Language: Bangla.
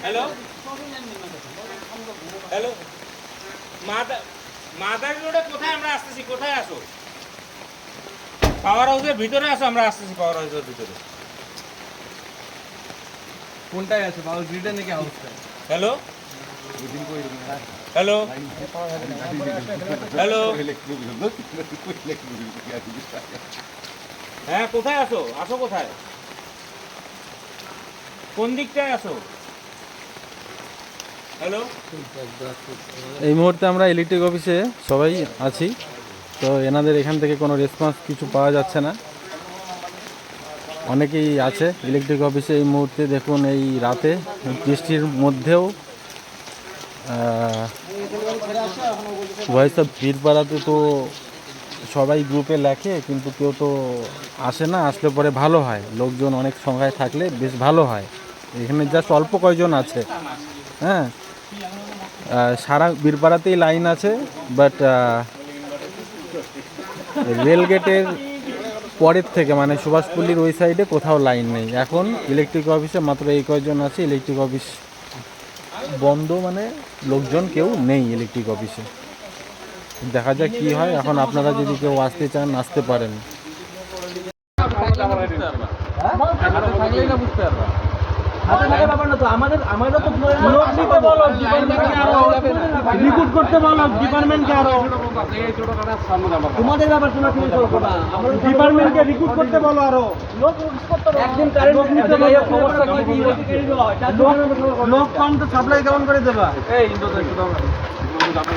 হ্যালো হ্যালো মাদার রোডে কোথায় আমরা আসতেছি? কোথায় আসো? পাওয়ার হাউসের ভিতরে আসো, আমরা আসতেছি পাওয়ার হাউসের ভিতরে। কোনটায় আছে পাওয়ার গ্রিডে নাকি হাউসটা? হ্যালো হ্যালো হ্যালো, হ্যাঁ কোথায় আসো? আসো কোথায়? কোন দিকটায় আসো? হ্যালো, এই মুহূর্তে আমরা ইলেকট্রিক অফিসে সবাই আছি। তো এনাদের এখান থেকে কোনো রেসপন্স কিছু পাওয়া যাচ্ছে না। অনেকেই আছে ইলেকট্রিক অফিসে এই মুহূর্তে। দেখুন এই রাতে বৃষ্টির মধ্যেও ভয়েস অফ বীরপাড়াতে তো সবাই গ্রুপে লেখে, কিন্তু কেউ তো আসে না। আসলে পরে ভালো হয়, লোকজন অনেক সংখ্যায় থাকলে বেশ ভালো হয়। এখানে জাস্ট অল্প কয়জন আছে। হ্যাঁ, সারা বীরপাড়াতেই লাইন আছে, বাট রেলগেটের পরের থেকে মানে সুভাষপল্লির ওই সাইডে কোথাও লাইন নেই। এখন ইলেকট্রিক অফিসে মাত্র এই কয়জন আছে। ইলেকট্রিক অফিস বন্ধ, মানে লোকজন কেউ নেই ইলেকট্রিক অফিসে। দেখা যাক কি হয়। এখন আপনারা যদি কেউ আসতে চান আসতে পারেন। হাতে থাকা ব্যাপার না তো, আমাদের তো লোক নিতে বলো, ডিপার্টমেন্টকে আরো রিক্রুট করতে বলো, ডিপার্টমেন্টকে আরো। তোমাদের ব্যাপার তোমরা ফিনিশ করো না, ডিপার্টমেন্টকে রিক্রুট করতে বলো আরো। লোক করতে বলো, একদিন কারেন্ট নিতে বলো। সমস্যা কি লোক কম তো সাপ্লাই কেমন করে দেবা? এই ইন্দো তো একটু দাও।